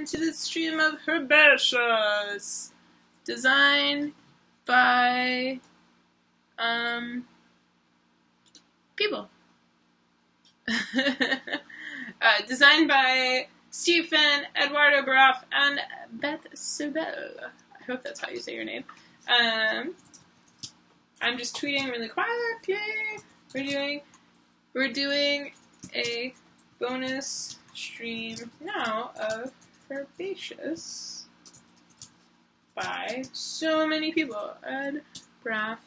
to the stream of Herbaceous, designed by, people. Designed by Stephen, Eduardo Baroff, and Beth Sobel. I hope that's how you say your name. I'm just tweeting really quietly. We're doing a bonus stream now of Herbaceous by so many people. Ed, Braff,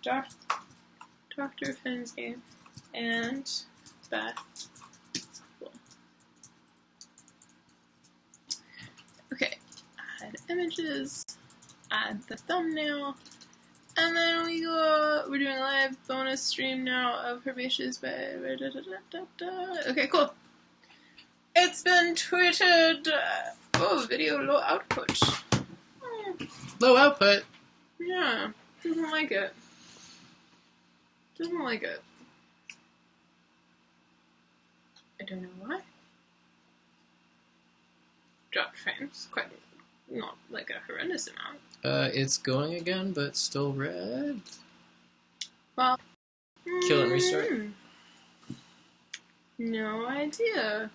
Dr. Finn's game, and Beth. Cool. Okay, add images, add the thumbnail, and then we're doing a live bonus stream now of Herbaceous by... Okay, cool. It's been tweeted. Oh, video low output. Low output? Yeah, doesn't like it. I don't know why. Dropped frames. Quite not like a horrendous amount. It's going again, but still red. Well, Kill and restart? No idea.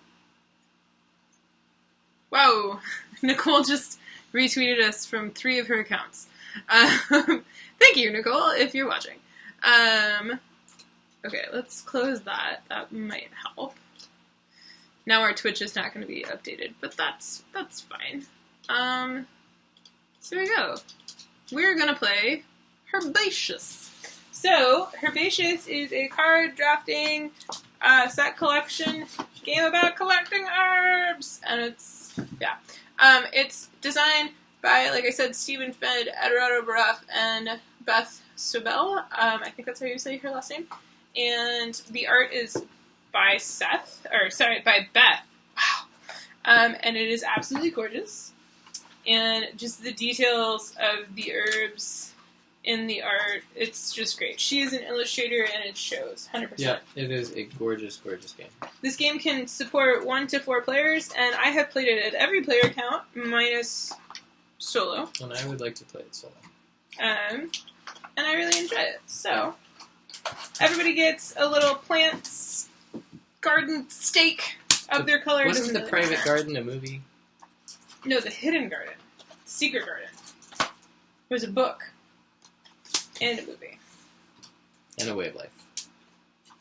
Wow, Nicole just retweeted us from 3 of her accounts. Thank you, Nicole, if you're watching. Okay, let's close that. That might help. Now our Twitch is not going to be updated, but that's fine. So there we go. We're going to play Herbaceous. So, Herbaceous is a card drafting set collection game about collecting herbs. And it's designed by, like I said, Stephen Fed, Eduardo Baroff, and Beth Sobel. I think that's how you say her last name. And the art is by Beth. Wow. And it is absolutely gorgeous. And just the details of the herbs in the art, it's just great. She is an illustrator and it shows, 100%. Yeah, it is a gorgeous, gorgeous game. This game can support 1 to 4 players, and I have played it at every player count, minus solo. And I would like to play it solo. And I really enjoy it. So, everybody gets a little plants garden stake of their colors. What is the Private Garden, a movie? No, the Hidden Garden. Secret Garden. It was a book. And a movie. And A Way of Life.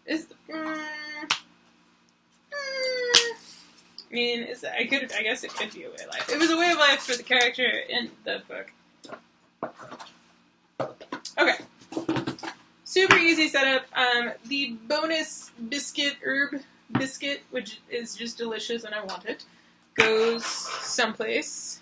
I guess it could be A Way of Life. It was A Way of Life for the character in the book. Okay. Super easy setup. The bonus herb biscuit, which is just delicious and I want it, goes someplace.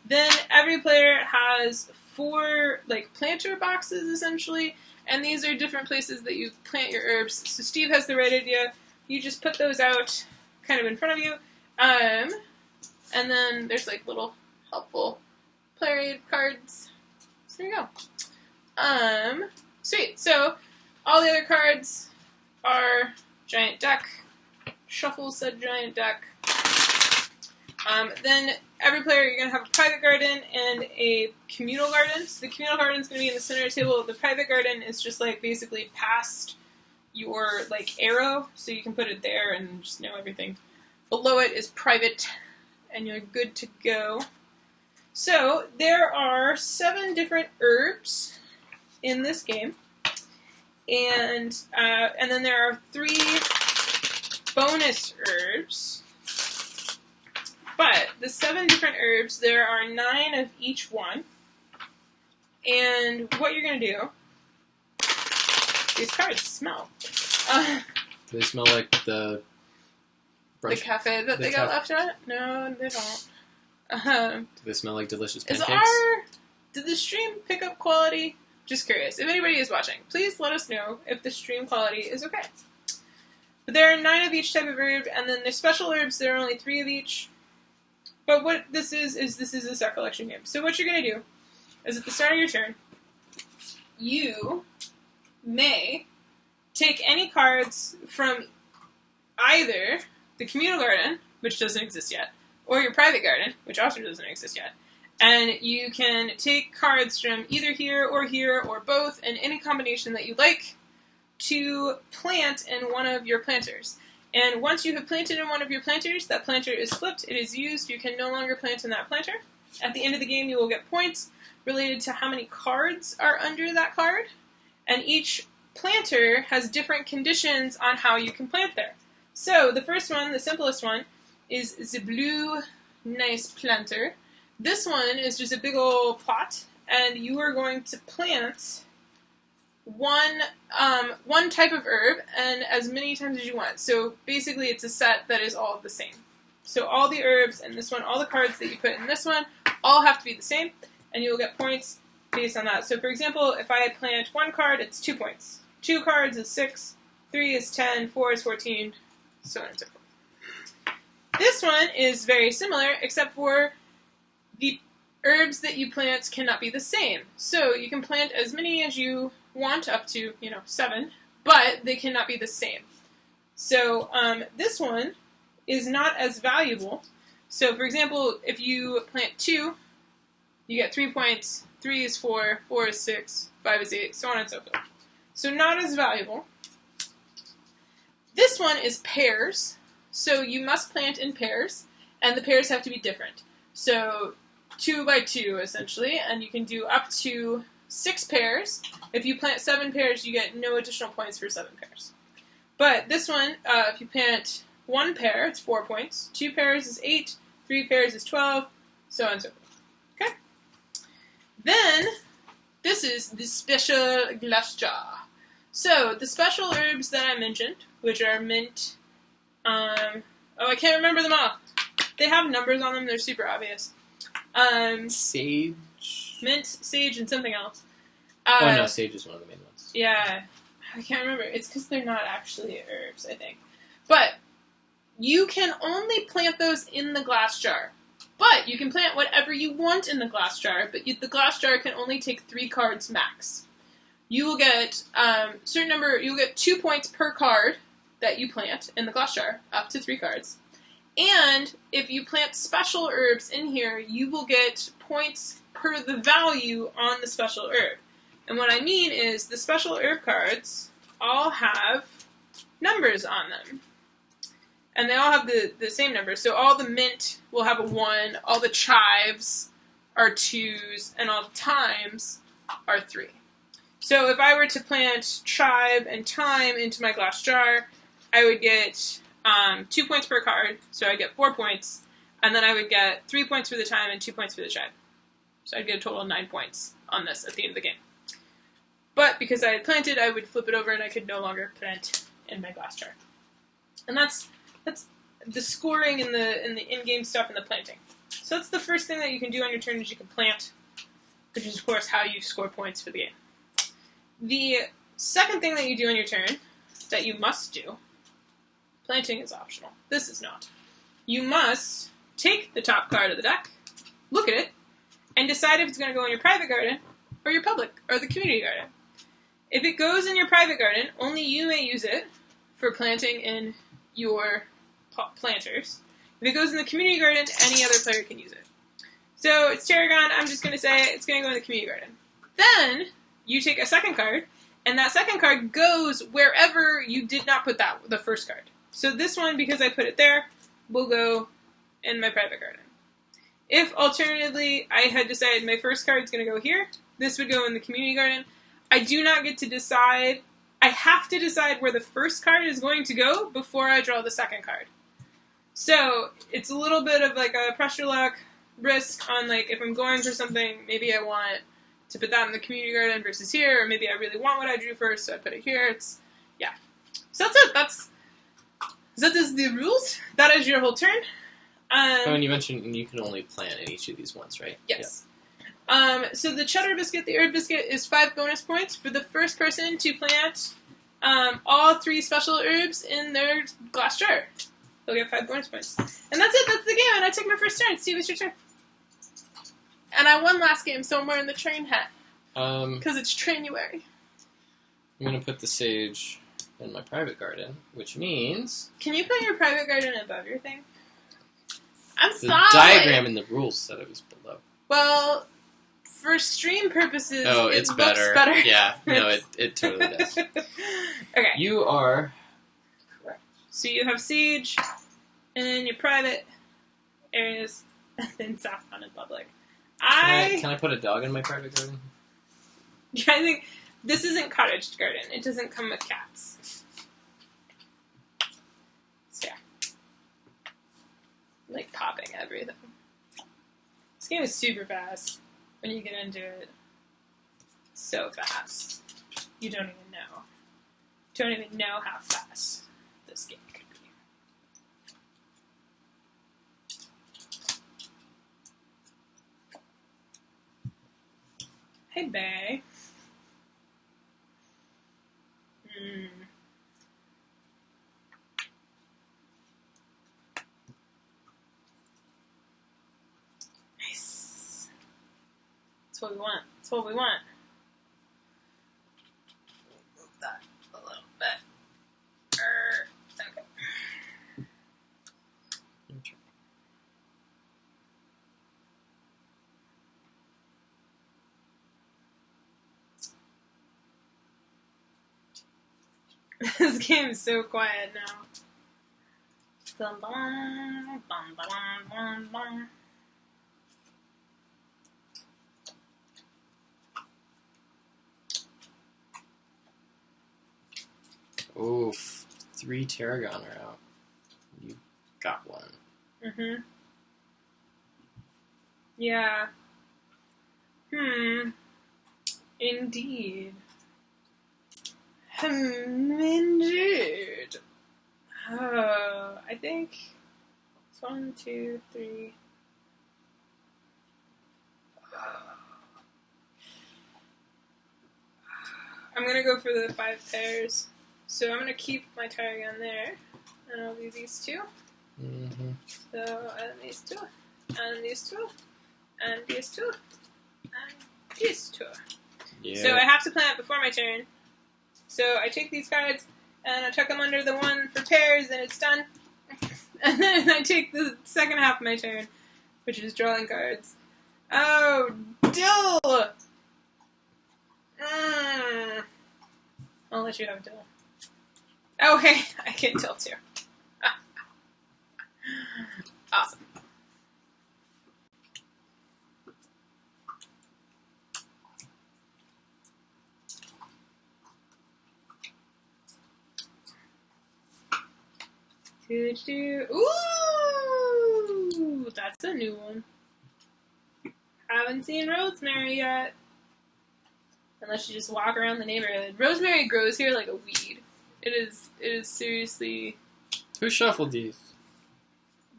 Then every player has 4 planter boxes essentially, and these are different places that you plant your herbs. So Steve has the right idea. You just put those out kind of in front of you, and then there's little helpful player aid cards. So there you go. Sweet. So all the other cards are giant deck. Shuffle said giant deck. Then every player, you're going to have a private garden and a communal garden. So the communal garden is going to be in the center of the table. The private garden is just basically past your arrow, so you can put it there and just know everything. Below it is private, and you're good to go. So there are 7 different herbs in this game, and then there are 3 bonus herbs. But the 7 different herbs, there are 9 of each one. And what you're going to do, these cards smell. Do they smell like the brunch? The cafe that they got left at? No, they don't. Do they smell like delicious pancakes? Did the stream pick up quality? Just curious. If anybody is watching, please let us know if the stream quality is okay. But there are 9 of each type of herb, and then the special herbs, there are only 3 of each. But what this is this is a set collection game. So what you're going to do is at the start of your turn, you may take any cards from either the communal garden, which doesn't exist yet, or your private garden, which also doesn't exist yet. And you can take cards from either here, or both, and any combination that you like to plant in one of your planters. And once you have planted in one of your planters, that planter is flipped, it is used, you can no longer plant in that planter. At the end of the game, you will get points related to how many cards are under that card, and each planter has different conditions on how you can plant there. So, the first one, the simplest one, is the blue nice planter. This one is just a big old plot, and you are going to plant one type of herb, and as many times as you want. So basically it's a set that is all the same. So all the herbs in this one, all the cards that you put in this one, all have to be the same, and you will get points based on that. So for example, if I plant one card, it's 2 points. 2 cards is 6, 3 is 10, 4 is 14, so on and so forth. This one is very similar, except for the herbs that you plant cannot be the same. So you can plant as many as you want, up to, 7, but they cannot be the same. So this one is not as valuable. So for example, if you plant 2, you get 3 points, 3 is 4, 4 is 6, 5 is 8, so on and so forth. So not as valuable. This one is pairs, so you must plant in pairs, and the pairs have to be different. So 2 by 2 essentially, and you can do up to 6 pairs. If you plant 7 pairs, you get no additional points for 7 pairs. But this one, if you plant 1 pair, it's 4 points. 2 pairs is 8. 3 pairs is 12. So on and so forth. Okay? Then, this is the special glass jar. So, the special herbs that I mentioned, which are mint, I can't remember them all. They have numbers on them, they're super obvious. Sage? Mint, sage, and something else. No, sage is one of the main ones. Yeah, I can't remember. It's because they're not actually herbs, I think. But you can only plant those in the glass jar. But you can plant whatever you want in the glass jar, but the glass jar can only take 3 cards max. You will get you'll get 2 points per card that you plant in the glass jar, up to 3 cards. And if you plant special herbs in here, you will get points per the value on the special herb. And what I mean is the special herb cards all have numbers on them. And they all have the same numbers. So all the mint will have a 1, all the chives are 2s, and all the thymes are 3. So if I were to plant chive and thyme into my glass jar, I would get 2 points per card, so I'd get 4 points, and then I would get 3 points for the thyme and 2 points for the chive. So I'd get a total of 9 points on this at the end of the game. But because I had planted, I would flip it over and I could no longer plant in my glass jar. And that's the scoring in the in-game stuff and the planting. So that's the first thing that you can do on your turn is you can plant, which is of course how you score points for the game. The second thing that you do on your turn that you must do, planting is optional. This is not. You must take the top card of the deck, look at it, and decide if it's going to go in your private garden or your public or the community garden. If it goes in your private garden, only you may use it for planting in your planters. If it goes in the community garden, any other player can use it. So it's Tarragon, I'm just going to say it's going to go in the community garden. Then you take a second card, and that second card goes wherever you did not put the first card. So this one, because I put it there, will go in my private garden. If, alternatively, I had decided my first card is going to go here, this would go in the community garden. I do not get to decide. I have to decide where the first card is going to go before I draw the second card. So it's a little bit of like a pressure luck risk on like if I'm going for something, maybe I want to put that in the community garden versus here, or maybe I really want what I drew first, so I put it here. Yeah. So that's it. That is the rules. That is your whole turn. And you mentioned you can only plant in each of these ones, right? Yes. Yeah. So the cheddar biscuit, the herb biscuit, is 5 bonus points for the first person to plant all 3 special herbs in their glass jar. They'll get 5 bonus points. And that's it. That's the game. And I took my first turn. Steve, it's your turn. And I won last game, so I'm wearing the train hat. Because it's Trainuary. I'm going to put the sage in my private garden, which means... Can you put your private garden above your thing? I'm The sorry. diagram in the rules said it was below. Well, for stream purposes, Oh, it's it looks better. better. Yeah, no, it totally does. Okay. You are correct. So you have siege, and then your private areas, and then saffron and public. Can I put a dog in my private garden? I think this isn't cottage garden. It doesn't come with cats. So yeah. Like popping everything. This game is super fast when you get into it. So fast. You don't even know. Don't even know how fast this game could be. Hey, bae. Nice. That's what we want. That's what we want. Move that a little bit. Okay. This game is so quiet now. Dun, dun, dun, dun, dun, dun. Oof. 3 Tarragon are out. You got one. Mm-hmm. Yeah. Indeed. Indeed. Oh, I think it's 1, 2, 3. I'm gonna go for the 5 pairs. So I'm gonna keep my tarragon there, and I'll do these 2. Mm-hmm. So and these 2, and these 2, and these 2, and these 2. Yeah. So I have to plan it before my turn. So I take these cards, and I tuck them under the one for pairs, and it's done. And then I take the second half of my turn, which is drawing cards. Oh, dill! I'll let you have dill. Oh, hey, I get dill too. Awesome. Ooh, that's a new one. Haven't seen rosemary yet. Unless you just walk around the neighborhood. Rosemary grows here like a weed. It is seriously... Who shuffled these?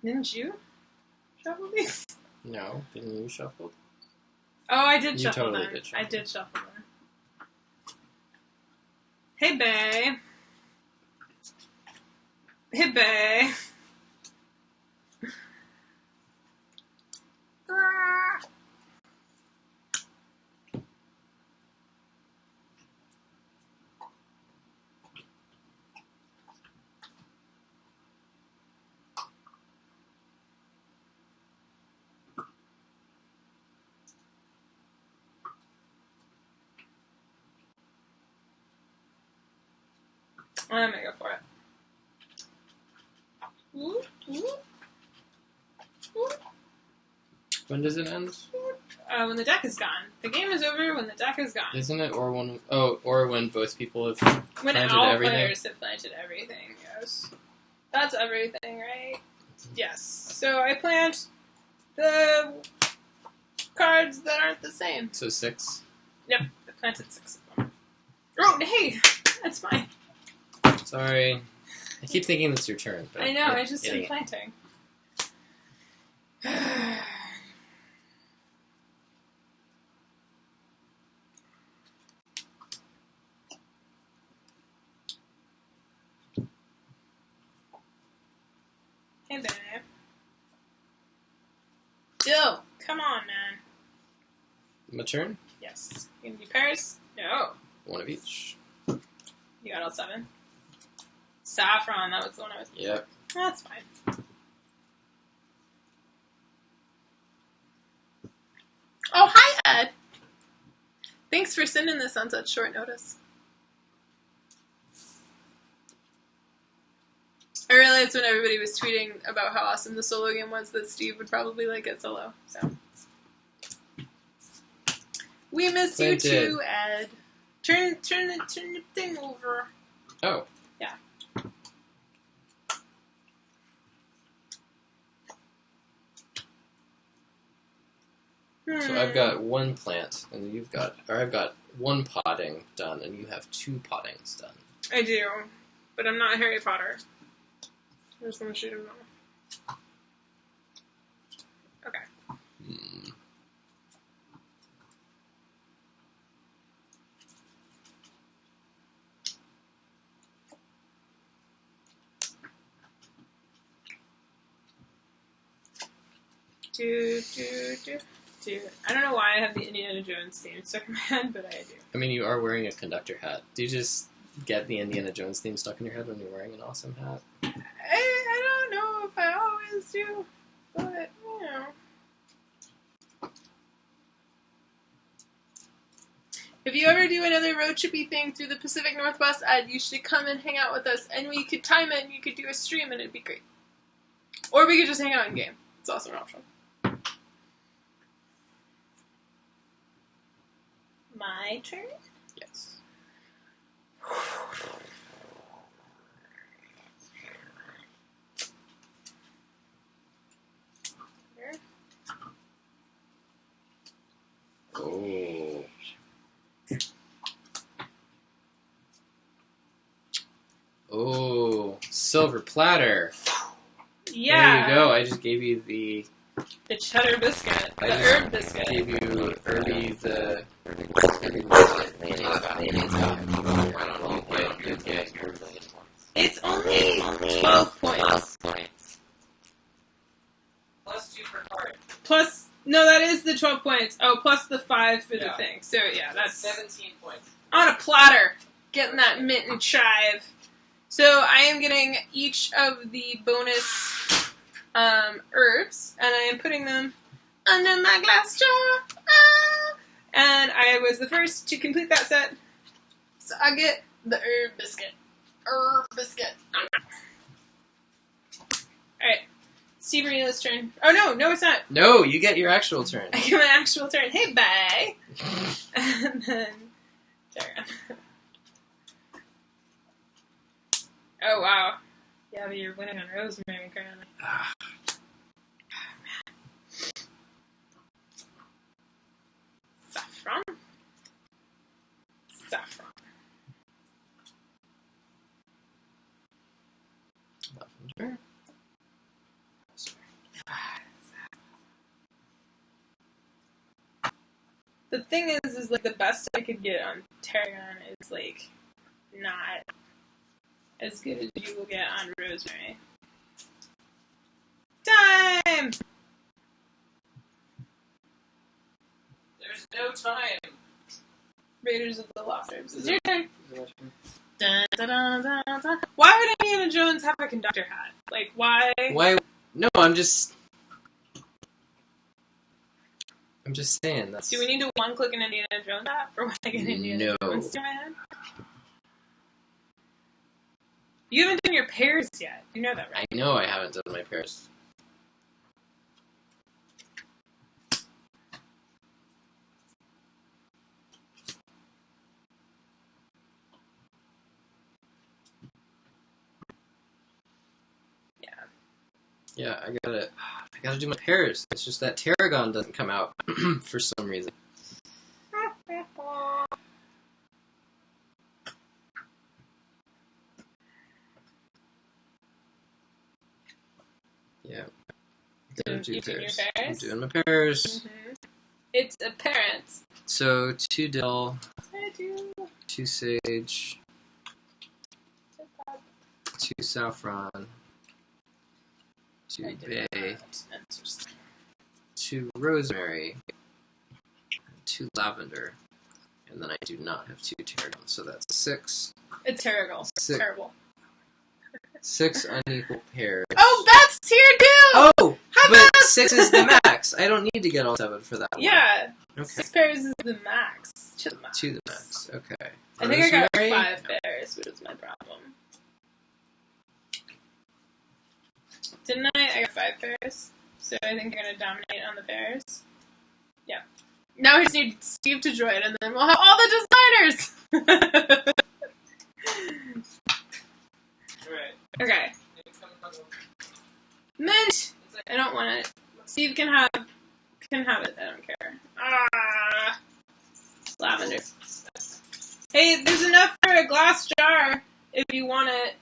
Didn't you shuffle these? No, didn't you shuffle? Oh, I did You shuffle totally them. did shuffle. I did shuffle them. Hey, bae. Hey, bae. I'm gonna go for it. When does it end? When the deck is gone. The game is over when the deck is gone. Isn't it? Or when both people have When planted all everything? players have planted everything, yes. That's everything, right? Yes. So I plant the cards that aren't the same. So 6? Yep, I planted 6 of them. Oh, hey! That's fine. Sorry. I keep thinking it's your turn. But I know, I just am idiot. planting. Hey, babe. Jill, come on, man. My turn? Yes. You gonna do pairs? No. One of each. You got all 7? Saffron, that was the one I was... Yep. That's fine. bad. Thanks for sending this on such short notice. I realized when everybody was tweeting about how awesome the solo game was that Steve would probably like it solo. So we miss you too, Ed. Turn the thing over. Oh. Yeah. So I've got one plant, and I've got one potting done, and you have 2 pottings done. I do, but I'm not Harry Potter. I just want to shoot him off. Okay. I don't know why I have the Indiana Jones theme stuck in my head, but I do. I mean, you are wearing a conductor hat. Do you just get the Indiana Jones theme stuck in your head when you're wearing an awesome hat? I don't know if I always do, but, you know. If you ever do another road trippy thing through the Pacific Northwest, you should come and hang out with us, and we could time it, and you could do a stream, and it'd be great. Or we could just hang out in game. It's also an option. My turn? Yes. Oh. Oh, silver platter. Yeah. There you go. I just gave you the cheddar biscuit. The herb biscuit. I gave you Herby the... It's only 12 points. Plus 2 per card. Plus, no, that is the 12 points. Oh, plus the 5 for the thing. So, yeah, that's 17 points. on a platter. Getting that mint and chive. So, I am getting each of the bonus herbs, and I am putting them under my glass jar. And I was the first to complete that set. So, I get the herb biscuit. Herb biscuit. Alright. Steve Renella's turn. Oh, no, it's not. No, you get your actual turn. I get my actual turn. Hey, bye. And then, Darren. Oh, wow. Yeah, but you're winning on Rosemary currently. Saffron. Lavender. The thing is like the best I could get on Tarragon is like not as good as you will get on Rosemary. Time! There's no time. Raiders of the Lost Ark. Is your turn? Dun, Dun, dun, dun, dun, dun. Why would Indiana Jones have a conductor hat? Like, why? Why? No, I'm just saying that. Do we need to one-click an Indiana Jones hat for when I get Indiana Jones to my head? You haven't done your pairs yet. You know that, right? I know I haven't done my pairs. Yeah, I gotta do my pairs. It's just that Tarragon doesn't come out for some reason. Yeah. Gotta do pairs. I'm doing my pairs. Mm-hmm. It's apparent. So 2 dill, I do. 2 sage, 2 saffron, 2 bay, 2 rosemary, 2 lavender, and then I do not have 2 tarragon, so that's 6. It's terrible. Six. Terrible. 6 unequal pairs. Oh, that's here too! Oh! But 6 is the max. I don't need to get all 7 for that one. Yeah. Okay. 6 pairs is the max. To the max. To the max. Okay. I think I got Rosemary? 5 pairs, which is my problem. Didn't I? I got 5 pairs. So I think you're going to dominate on the pairs. Yeah. Now we just need Steve to join, and then we'll have all the designers! Right. Okay. Mint! I don't want it. Steve can have it. I don't care. Ah! Lavender. Hey, there's enough for a glass jar if you want it.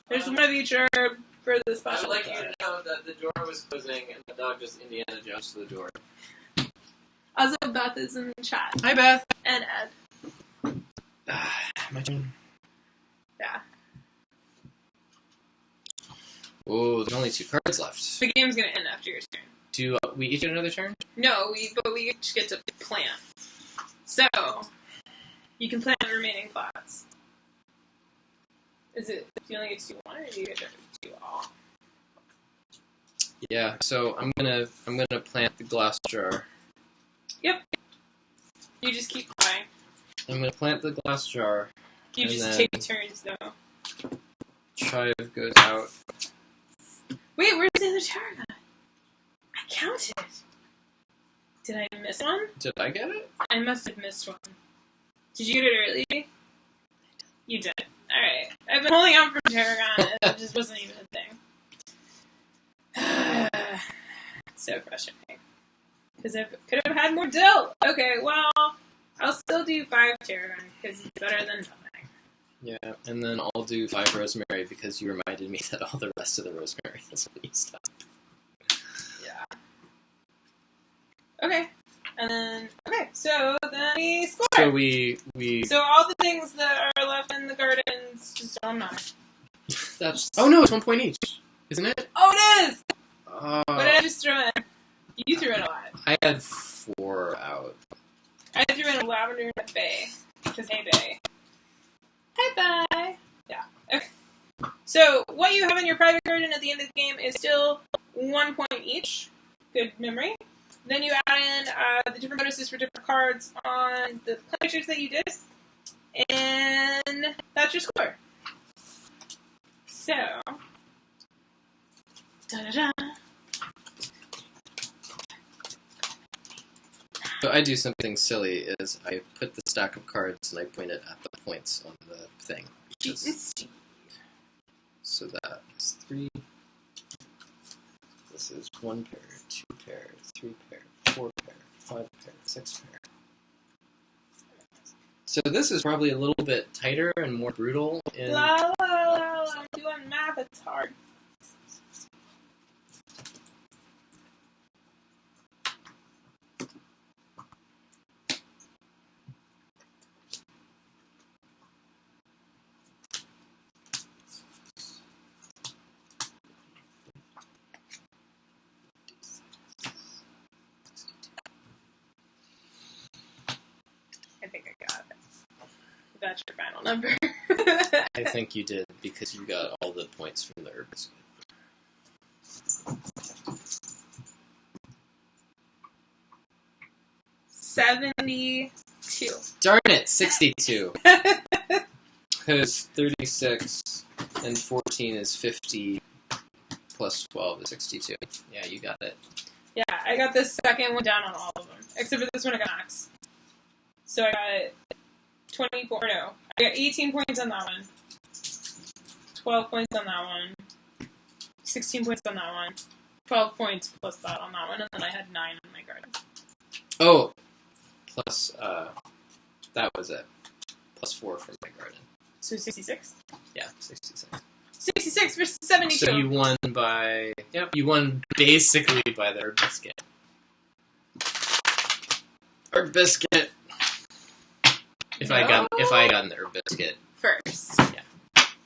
There's one of each herb for the I special would like jar. you to know that the door was closing and the dog just Indiana Jones to the door. Also, Beth is in the chat. Hi, Beth. And Ed. My turn. Yeah. Oh, there's only 2 cards left. The game's gonna end after your turn. Do we each get another turn? No, but we each get to plant. So, you can plant the remaining plots. Is it, do you only get to do one, or do you get to do all? Yeah. So I'm gonna plant the glass jar. Yep. You just keep going. I'm gonna plant the glass jar. You And just then- take turns, though. Chive goes out. Wait, where's the other tarot? I counted. Did I miss one? Did I get it? I must have missed one. Did you get it early? You did. Alright. I've been holding out for Tarragon, and it just wasn't even a thing. It's so frustrating. Because I could have had more dill! Okay, well, I'll still do 5 Tarragon, because it's better than nothing. Yeah, and then I'll do 5 rosemary because you reminded me that all the rest of the rosemary is when you stop. Yeah. Okay. And then, okay, so then we score! So we So all the things that are left in the gardens just don't matter. that's no, it's 1 point each, isn't it? Oh, it is! Oh, What did I just throw in? You threw in a lot. I had 4 out. I threw in a lavender and a bay. Because hey, bay. Hi, bye. Yeah. Okay. So, what you have in your private garden at the end of the game is still 1 point each. Good memory. Then you add in the different bonuses for different cards on the pictures that you did. And that's your score. So. Da-da-da. So I do something silly is I put the stack of cards and I point it at the points on the thing. So that is 3. This is 1 pair, 2 pair, 3 pair, 4 pair, 5 pair, 6 pair. So this is probably a little bit tighter and more brutal. La la la la. I'm doing math. It's hard. I think I got it. That's your final number. I think you did because you got all the points from the herbs. 72. Darn it, 62. Because 36 and 14 is 50 plus 12 is 62. Yeah, you got it. Yeah, I got the second one down on all of them. Except for this one I got max. So I got 24, no. I got 18 points on that one. 12 points on that one. 16 points on that one. 12 points plus that on that one. And then I had 9 on my garden. Oh, plus, that was it. Plus 4 from my garden. So 66? Yeah, 66. 66 versus 72. So you won by, you won basically by the herb biscuit. Herb biscuit. If I got the herb biscuit first. Yeah.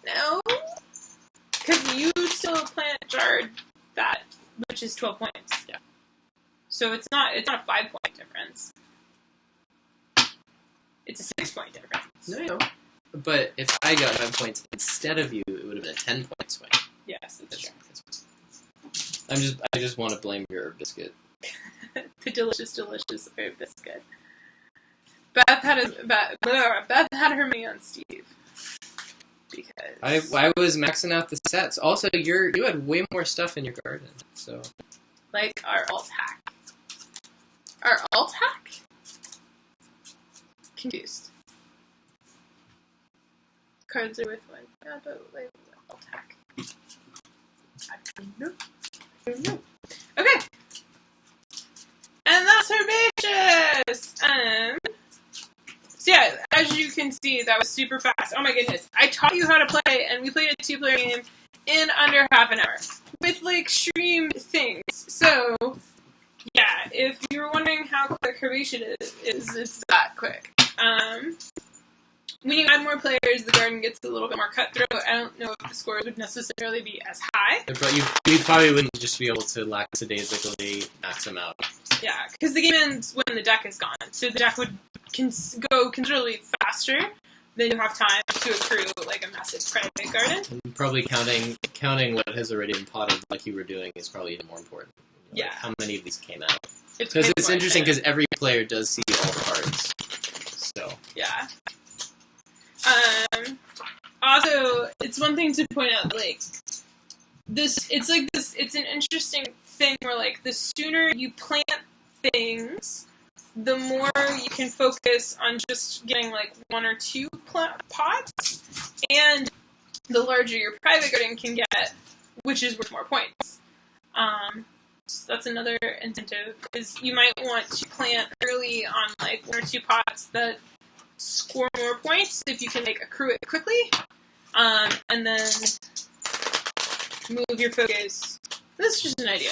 No? Because you still plant jarred that, which is 12 points. Yeah. So it's not a 5-point difference. It's a 6-point difference. No. But if I got 5 points instead of you, it would have been a 10-point swing. Yes, that's true. I just want to blame your herb biscuit. delicious, delicious herb biscuit. Beth had her me on Steve. Because I was maxing out the sets. Also, you had way more stuff in your garden, so like our alt hack. Our alt hack? Confused. Cards are worth one. Yeah, but like alt hack. I don't know. Okay. And that's Herbaceous! So yeah, as you can see, that was super fast. Oh my goodness. I taught you how to play, and we played a 2-player game in under half an hour. With, like, extreme things. So, yeah, if you were wondering how quick Herbaceous is, it's that quick. When you add more players, the garden gets a little bit more cutthroat. I don't know if the scores would necessarily be as high. but you probably wouldn't just be able to lackadaisically max them out. Yeah, because the game ends when the deck is gone. So the deck would go considerably faster than you have time to accrue like a massive private garden. And probably counting what has already been potted like you were doing is probably even more important. Like, yeah. how many of these came out? Because it's interesting because every player does see all the cards. So. Yeah. Also, it's one thing to point out, like, it's an interesting thing where, like, the sooner you plant things, the more you can focus on just getting, like, 1 or 2 pots, and the larger your private garden can get, which is worth more points. So that's another incentive, is you might want to plant early on, like, 1 or 2 pots that score more points if you can, like, accrue it quickly, and then move your focus. This is just an idea.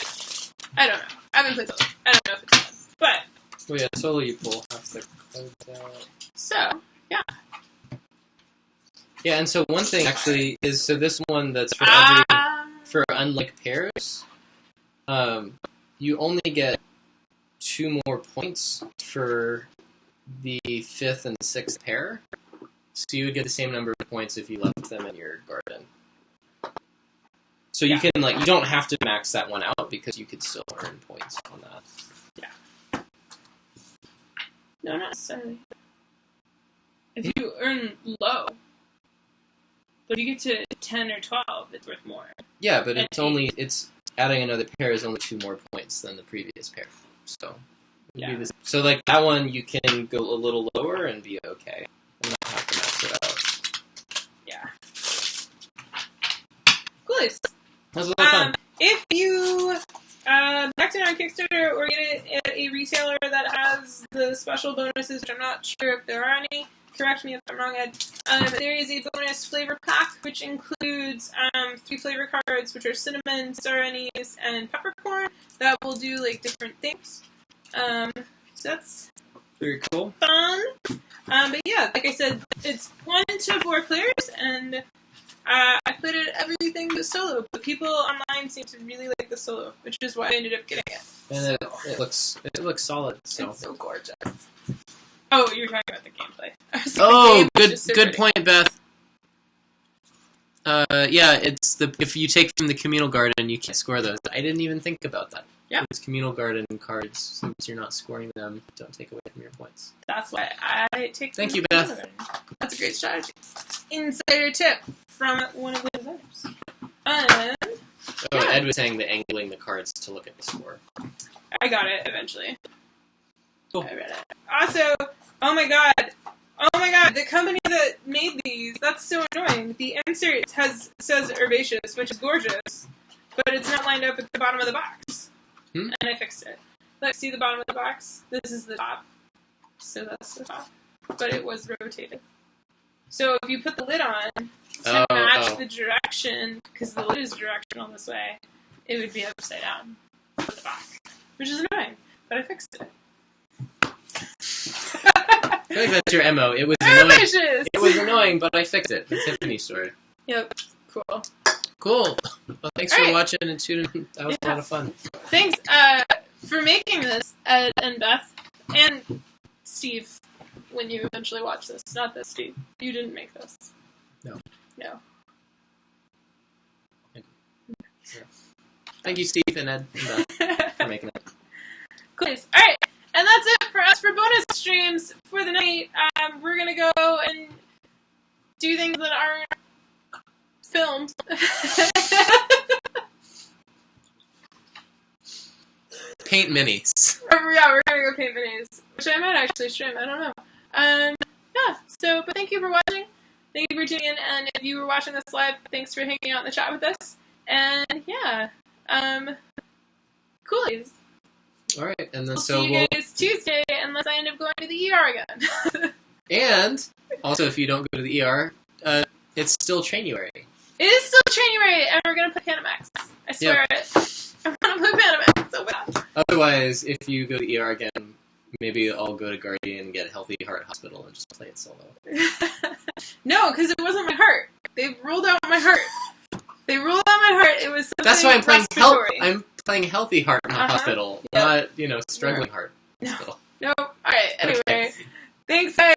I don't know. I haven't played solo. I don't know if it's fun. But Well, yeah, solo you pull half the cards out. so, yeah. Yeah, and so one thing actually is, so this one that's for unlike pairs, you only get 2 more points for the 5th and 6th pair. So you would get the same number of points if you left them in your garden. So you can, like, you don't have to max that one out because you could still earn points on that. Yeah. No, not necessarily. If you earn low, but you get to 10 or 12, it's worth more. Yeah, but it's adding another pair is only 2 more points than the previous pair. So, yeah. So like that one, you can go a little lower and be okay, and not have to max it out. Yeah. Cool. That was a lot of fun. If you back it on Kickstarter or get it at a retailer that has the special bonuses, which I'm not sure if there are any. Correct me if I'm wrong, Ed. There is a bonus flavor pack, which includes 3 flavor cards, which are cinnamon, star anise, and peppercorn, that will do, like, different things. So that's very cool. Fun. But yeah, like I said, it's 1 to 4 players, and I played it everything but solo, but people online seem to really like the solo, which is why I ended up getting it. And it looks solid. So. It's so gorgeous. Oh, you're talking about the gameplay. Oh, good point, Beth. Yeah, it's if you take from the communal garden, you can't score those. I didn't even think about that. Yeah. It's communal garden cards. Since you're not scoring them, don't take away from your points. That's why I take. Thank you, Beth. That's a great strategy. Insider tip from one of the designers. And yeah. Ed was saying the angling the cards to look at the score. I got it eventually. Cool. I read it. Also, oh my god, the company that made these, that's so annoying. The insert says Herbaceous, which is gorgeous, but it's not lined up at the bottom of the box. And I fixed it. Let's see the bottom of the box. This is the top. So that's the top. But it was rotated. So if you put the lid on to match the direction, because the lid is directional this way, it would be upside down at the back. Which is annoying, but I fixed it. I think that's your MO. It was annoying. Herbaceous! It was annoying, but I fixed it. The Tiffany story. Yep. Cool. Cool. Well, thanks for watching and tuning in. That was a lot of fun. Thanks for making this, Ed and Beth, and Steve, when you eventually watch this. Not this, Steve. You didn't make this. No. Yeah. Thank you, Steve and Ed and Beth, for making it. Coolies. All right, and that's it for us for bonus streams for the night. We're gonna go and do things that aren't filmed. Paint minis. Yeah, we're gonna go paint minis, which I might actually stream. I don't know. Yeah. So, but thank you for watching. Thank you for tuning in, and if you were watching this live, thanks for hanging out in the chat with us. And yeah, coolies. All right, and then We'll so see you guys Tuesday, unless I end up going to the ER again. And also, if you don't go to the ER, it's still Trainuary. It is still January, and we're gonna play Panamax. I swear it. I'm gonna play Panamax so bad. Otherwise, if you go to the ER again, maybe I'll go to Guardian and get Healthy Heart Hospital and just play it solo. No, because it wasn't my heart. They ruled out my heart. They ruled out my heart. It was something That's why I'm playing respiratory. I'm playing Healthy Heart Hospital, Yep. not Struggling Heart Hospital. Nope. All right. Anyway, Okay. thanks, guys.